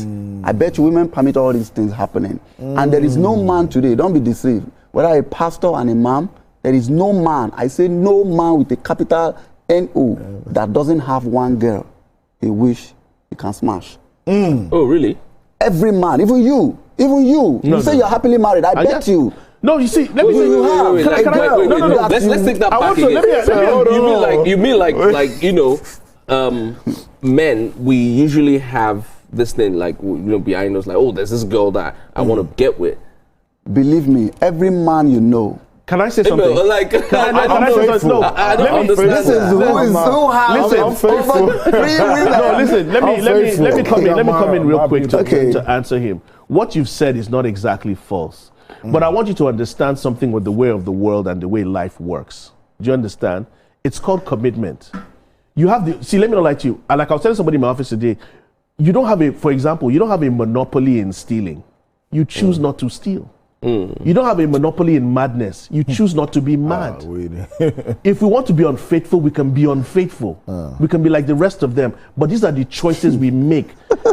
I bet you women permit all these things happening. And there is no man today, don't be deceived, whether a pastor and a imam, there is no man, I say no man with a capital N-O that doesn't have one girl he wish he can smash. Oh, really? Every man, even you. You say you're happily married, I bet you. No, you see, let me say you have. Let's take that back again. You mean like you know, men, we usually have this thing like, you know, behind us, like, oh, there's this girl that I want to get with. Believe me, every man you know. Can I say something? Like, I don't understand. This is who has over 3 women. No, listen. Let me come in real quick to answer him. What you've said is not exactly false, but I want you to understand something with the way of the world and the way life works. Do you understand? It's called commitment. You have let me not lie to you. Like I was telling somebody in my office today, you don't have for example, you don't have a monopoly in stealing. You choose not to steal. You don't have a monopoly in madness. You choose not to be mad. If we want to be unfaithful, we can be unfaithful. We can be like the rest of them. But these are the choices we make.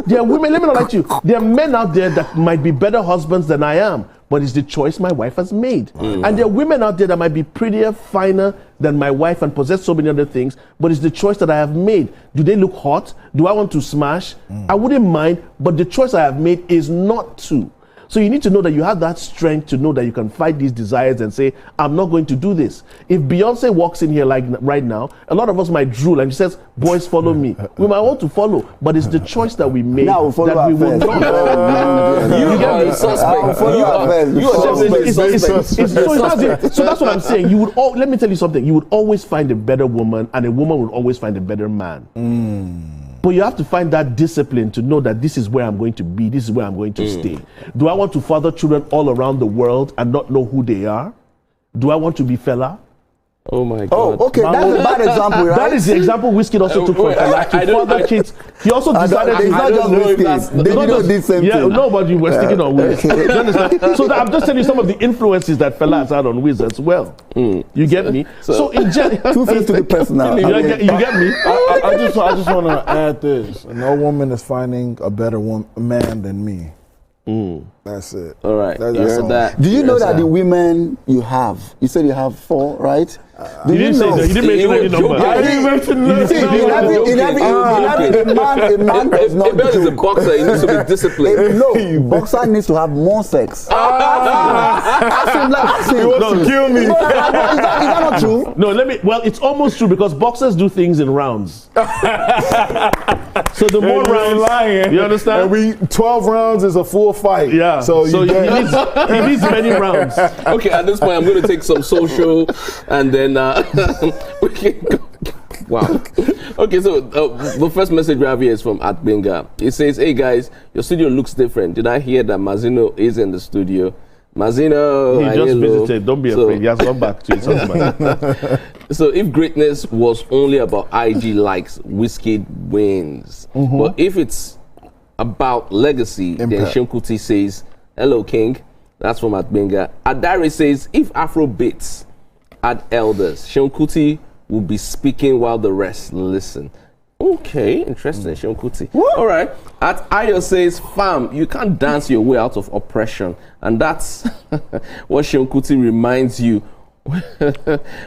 There are women, let me not lie to you, there are men out there that might be better husbands than I am, but it's the choice my wife has made. And there are women out there that might be prettier, finer than my wife and possess so many other things, but it's the choice that I have made. Do they look hot? Do I want to smash? I wouldn't mind, but the choice I have made is not to. So you need to know that you have that strength to know that you can fight these desires and say, I'm not going to do this. If Beyonce walks in here like right now, a lot of us might drool and she says, boys follow me. We might want to follow, but it's the choice that we make that we will not. You are a suspect. So that's what I'm saying. You would let me tell you something. You would always find a better woman, and a woman would always find a better man. But you have to find that discipline to know that this is where I'm going to be, this is where I'm going to stay. Do I want to father children all around the world and not know who they are? Do I want to be Fela? Oh my God. Oh, okay, that's a bad example, right? That is the example Wizkid also took from Fela. To father kids. He also decided it's not just Wizkid. They do the same thing. No, but you were sticking on Wiz. You understand? So I'm just telling you some of the influences that Fela has had on Wiz as well. You get me? So in general, two things to the person now. You get me? I just want to add this. No woman is finding a better man than me. That's it. All right. You heard that. Do you know that the women you have, you said you have 4, right? You didn't say that. You didn't mention any number. I didn't mention a man does not joke. Is a boxer. He needs to be disciplined. No, boxer needs to have more sex. Ask him. He wants to kill me. Is that not true? No, well, it's almost true because boxers do things in rounds. So the more rounds, you understand? And 12 rounds is a full fight. Yeah. So he needs many rounds. Okay, at this point, I'm going to take some social and then we can go. Wow. Okay, so the first message we have here is from @Benga. It says, hey guys, your studio looks different. Did I hear that Mazino is in the studio? Mazino, he just visited. Don't be afraid. He has gone back to his husband. So if greatness was only about IG likes, Wizkid wins. But if it's about legacy, then Seun Kuti says, hello King. That's from @Benga. Adari says, if Afro beats add elders, Seun Kuti will be speaking while the rest listen. Okay, interesting, Seun Kuti. All right. Ayo says, fam, you can't dance your way out of oppression. And that's what Seun Kuti reminds you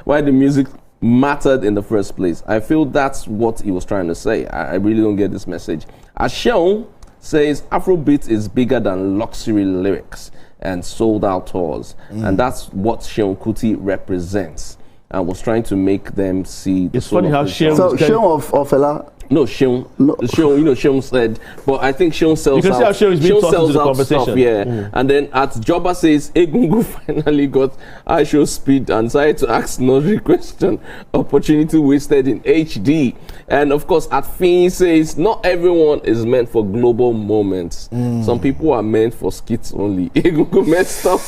why the music mattered in the first place. I feel that's what he was trying to say. I really don't get this message. Asheon says Afrobeat is bigger than luxury lyrics and sold out tours. And that's what Seun Kuti represents. I was trying to make them see. It's funny how Seun. So Seun of Fela. No, Seun. Seun, you know, Seun said, but I think Seun sells out. You can see how Seun is being tossed into the conversation. Stuff, yeah. And then at Joba says, Egungun finally got iShow speed and decided to ask Nodri question. Opportunity wasted in HD. And of course, at Fin says, not everyone is meant for global moments. Some people are meant for skits only. Egungun messed up.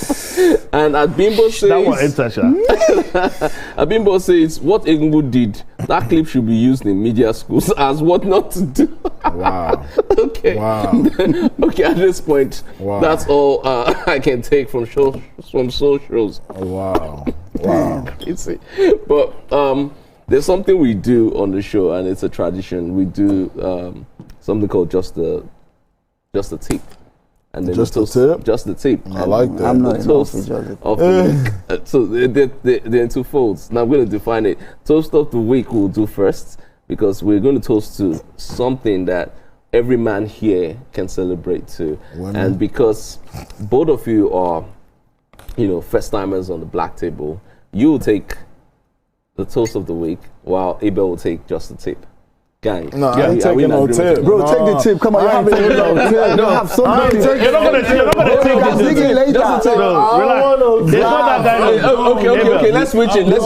And at Bimbo says, that one enter, at Bimbo says, what Egungun did, that clip should be used in media schools as what not to do. Wow. Okay. Wow. Okay, at this point, that's all I can take from socials. Wow. Wow. But there's something we do on the show, and it's a tradition. We do something called just the tip. And then just the tip? Just the tip. I like that. I'm not the toast of the week. So they're in two folds. Now I'm going to define it. Toast of the week we'll do first, because we're going to toast to something that every man here can celebrate too. Women. And because both of you are, you know, first timers on the black table, you will take the toast of the week while Abel will take just the tip. Gang. No, I ain't taking no tip. Bro, take the tip. Come on, you have no tip. You have something. You're not gonna take the tip. Just the tip. No, relax. There's not that guy. Okay. Let's switch it. Let's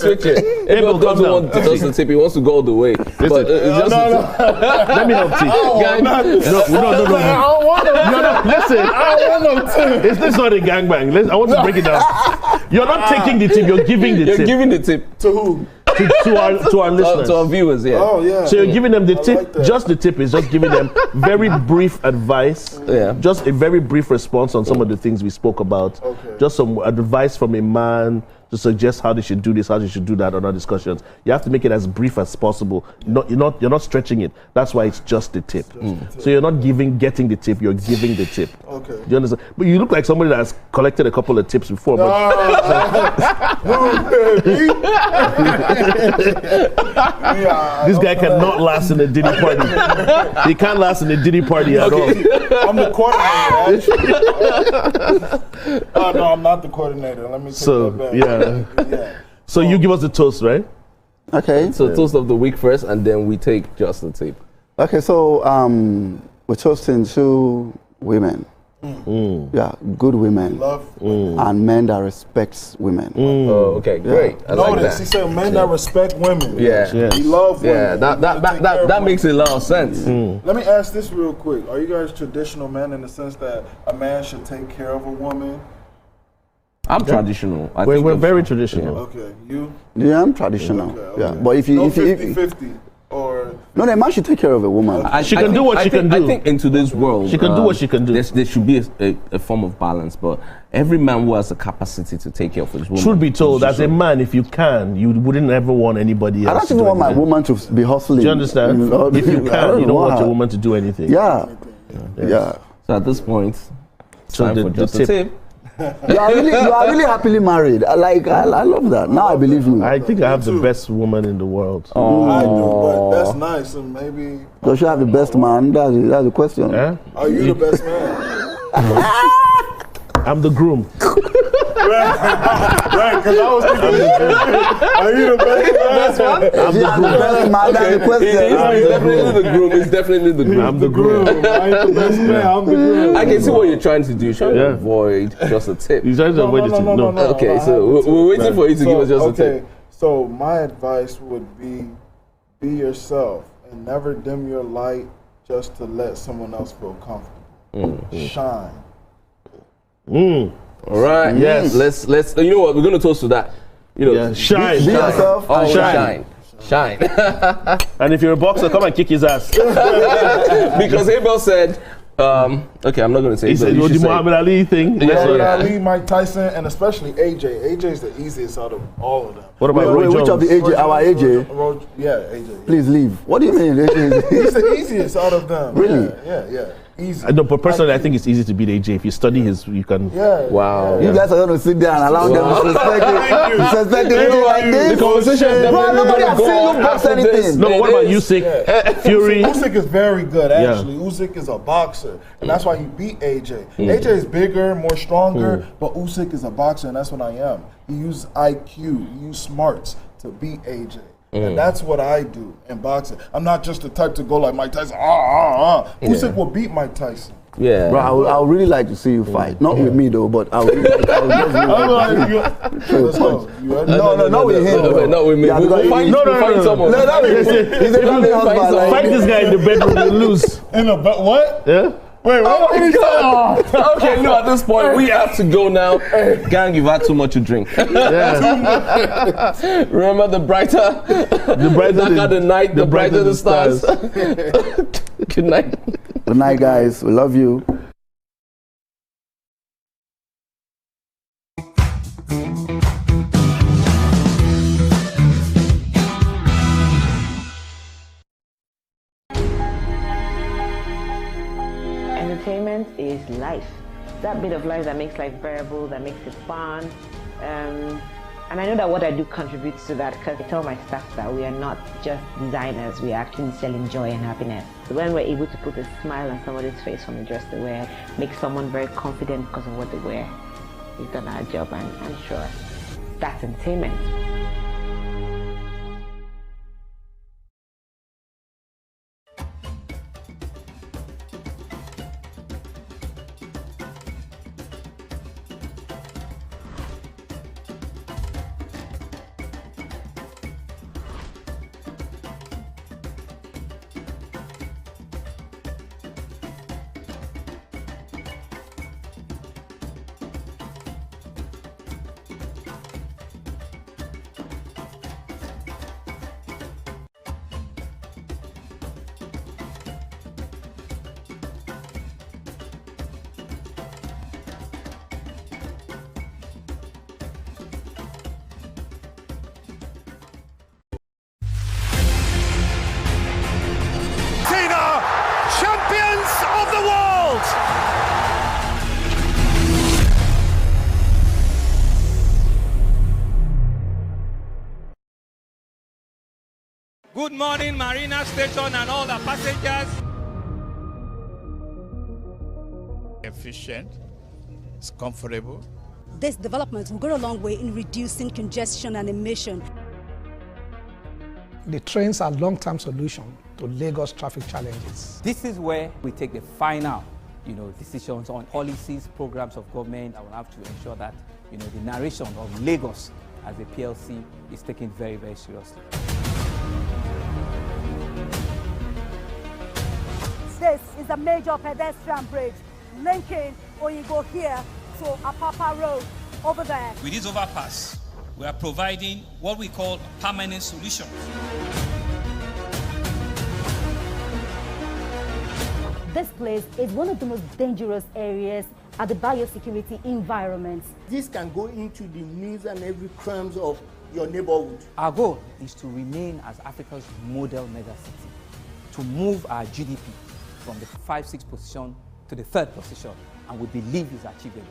switch it. Abel doesn't want just the tip. He wants to go all the way. But let me help you. No. Listen. I don't want no tip. It's not a gangbang. I want to break it down. You're not taking the tip. You're giving the tip. You're giving the tip to who? To our listeners. To our viewers, yeah. Oh, yeah. So you're giving them the tip. Like just the tip is just giving them very brief advice. Yeah. Just a very brief response on some of the things we spoke about. Okay. Just some advice from a man to suggest how they should do this, how they should do that, on our discussions. You have to make it as brief as possible. You're not stretching it. That's why it's just the tip. So you're not getting the tip. You're giving the tip. Okay. Do you understand? But you look like somebody that has collected a couple of tips before. This guy cannot last in a Diddy party. He can't last in a Diddy party at all. I'm the coordinator, actually. No, I'm not the coordinator. Let me take that back. Yeah. So you give us the toast, right? Okay. So toast of the week first, and then we take just the tip. Okay, so we're toasting two women. Yeah, good women. Love women. And men that respects women. Oh, okay, great. I like that. He said men that respect women. Yeah. We love women. Yeah, that makes a lot of sense. Let me ask this real quick. Are you guys traditional men in the sense that a man should take care of a woman? I'm traditional. We're very traditional. Okay, you? Yeah, I'm traditional. Okay. Yeah, but if you... No if you 50-50 or... No, the man should take care of a woman. She can do what she can do. I think in today's world, she can do what she can do. There should be a form of balance, but every man who has the capacity to take care of his woman. Truth be told, as a man, if you can, you wouldn't ever want anybody else. I don't even want my woman to be hustling. Do you understand? If you can, you don't want your woman to do anything. Yeah. So at this point, time for just a tip. You are really happily married. I love that. Now I believe you. I think I have the best woman in the world. I do, but that's nice. And maybe... Does she have the best man? That's the question. Yeah? Are you the best man? I'm the groom. Right, because I was thinking, are you the best man? I'm the best man. That's the question. He's definitely the groom. He's definitely the groom. I'm the groom. I ain't the best man. I'm the groom. I can see what you're trying to do. You're trying to avoid just a tip. He's trying to avoid the tip. No. Okay, so we're waiting for you to give us just a tip. So my advice would be yourself and never dim your light just to let someone else feel comfortable. Shine. All right. Yes. Let's. You know what? We're gonna toast to that. You know, shine. Be yourself. Oh, shine. And if you're a boxer, come and kick his ass. Because Abel said, okay, I'm not going to say it. He said, the Muhammad Ali thing. Muhammad Ali, Mike Tyson, and especially AJ. AJ is the easiest out of all of them. What about Roy Jones? Which of the AJ? Our AJ? Yeah, AJ. Please leave. What do you mean? He's the easiest out of them. Really? Yeah. Easy. No, but personally, I think it's easy to beat AJ. If you study his, you can. Yeah. Wow. You guys are going to sit there and allow them to disrespect AJ like this. The conversation. Bro, nobody has seen you box anything. No, what about Usyk? Fury? Usyk is very good, actually. Usyk is a boxer, and that's why he beat AJ. AJ is bigger, more stronger, but Usyk is a boxer, and that's what I am. He used IQ, he used smarts to beat AJ. And that's what I do in boxing. I'm not just the type to go like Mike Tyson. Usyk will beat Mike Tyson. Yeah. Bro, I would really like to see you fight. Not with me though, but I would really like No, not with him. Not with me. We'll find someone. Fight this guy in the bedroom and lose. In a what? Yeah? Wait, what? Okay, no, at this point, we have to go now. Gang, you've had too much to drink. Remember, the brighter the night, the brighter the stars. Good night. Good night, guys. We love you. Entertainment is life. That bit of life that makes life bearable, that makes it fun. And I know that what I do contributes to that, because I tell my staff that we are not just designers, we are actually selling joy and happiness. So when we're able to put a smile on somebody's face from the dress they wear, make someone very confident because of what they wear, we've done our job, and I'm sure that's entertainment. Champions of the world! Good morning, Marina Station and all the passengers. Efficient, it's comfortable. This development will go a long way in reducing congestion and emission. The trains are long-term solution to Lagos traffic challenges. This is where we take the final, decisions on policies, programs of government. I will have to ensure that, the narration of Lagos as a PLC is taken very, very seriously. This is a major pedestrian bridge linking Oyingo here to Apapa Road over there. With this overpass, we are providing what we call a permanent solution. This place is one of the most dangerous areas at the biosecurity environment. This can go into the news and every crimes of your neighborhood. Our goal is to remain as Africa's model megacity, to move our GDP from the 5-6 position to the 3rd position, and we believe is achievable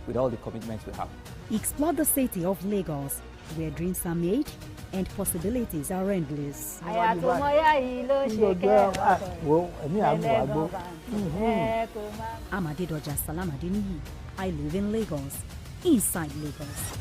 with all the commitments we have. Explore the city of Lagos, where dreams are made and possibilities are endless. Amadedoja Salamadini. I live in Lagos, inside Lagos.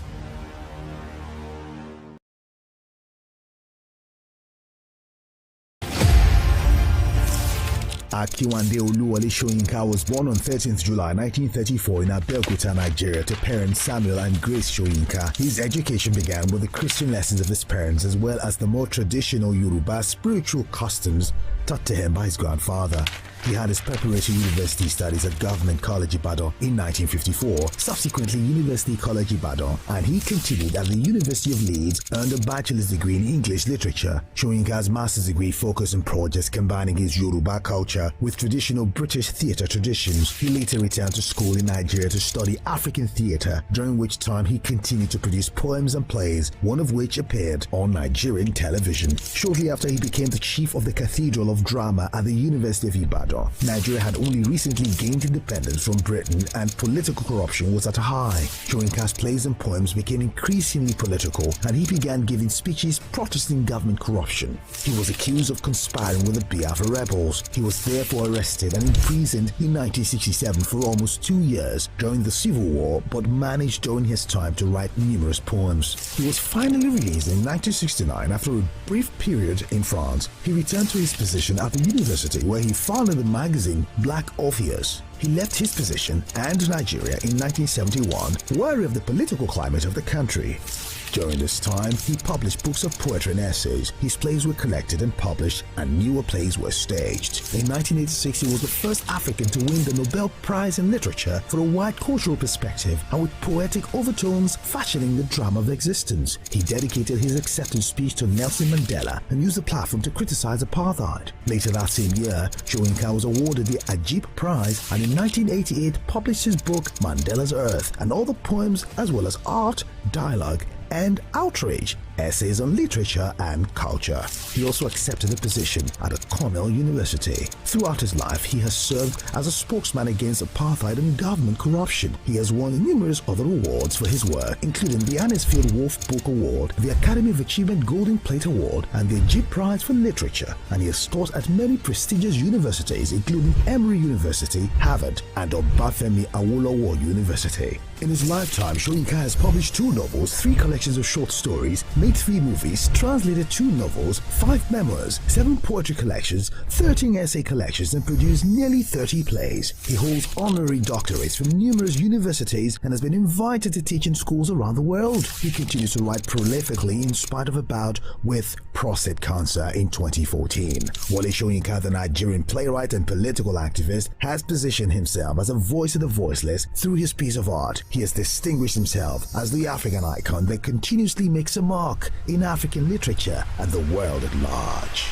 Akiwande Oluwole Soyinka was born on 13th July 1934 in Abeokuta, Nigeria, to parents Samuel and Grace Soyinka. His education began with the Christian lessons of his parents as well as the more traditional Yoruba spiritual customs taught to him by his grandfather. He had his preparatory university studies at Government College Ibadan in 1954, subsequently University College Ibadan, and he continued at the University of Leeds, earned a bachelor's degree in English literature. Soyinka's master's degree focused on projects combining his Yoruba culture with traditional British theatre traditions. He later returned to school in Nigeria to study African theatre, during which time he continued to produce poems and plays, one of which appeared on Nigerian television. Shortly after, he became the chief of the Cathedral of Drama at the University of Ibadan. kingdom. Nigeria had only recently gained independence from Britain and political corruption was at a high. Soyinka's plays and poems became increasingly political and he began giving speeches protesting government corruption. He was accused of conspiring with the Biafra rebels. He was therefore arrested and imprisoned in 1967 for almost 2 years during the Civil War, but managed during his time to write numerous poems. He was finally released in 1969 after a brief period in France. He returned to his position at the university where he founded the magazine Black Orpheus. He left his position and Nigeria in 1971, wary of the political climate of the country. During this time, he published books of poetry and essays. His plays were collected and published, and newer plays were staged. In 1986, he was the first African to win the Nobel Prize in Literature for a wide cultural perspective and with poetic overtones fashioning the drama of existence. He dedicated his acceptance speech to Nelson Mandela and used the platform to criticize apartheid. Later that same year, Soyinka was awarded the Ajib Prize and in 1988 published his book Mandela's Earth and all the poems as well as art, dialogue, and outrage, essays on literature and culture. He also accepted a position at Cornell University. Throughout his life, he has served as a spokesman against apartheid and government corruption. He has won numerous other awards for his work, including the Anisfield Wolf Book Award, the Academy of Achievement Golden Plate Award, and the Ajib Prize for Literature. And he has taught at many prestigious universities, including Emory University, Harvard, and Obafemi Awolowo University. In his lifetime, Soyinka has published 2 novels, 3 collections of short stories, made 3 movies, translated 2 novels, 5 memoirs, 7 poetry collections, 13 essay collections, and produced nearly 30 plays. He holds honorary doctorates from numerous universities and has been invited to teach in schools around the world. He continues to write prolifically in spite of a bout with prostate cancer in 2014. Wole Soyinka, the Nigerian playwright and political activist, has positioned himself as a voice of the voiceless through his piece of art. He has distinguished himself as the African icon that continuously makes a mark in African literature and the world at large.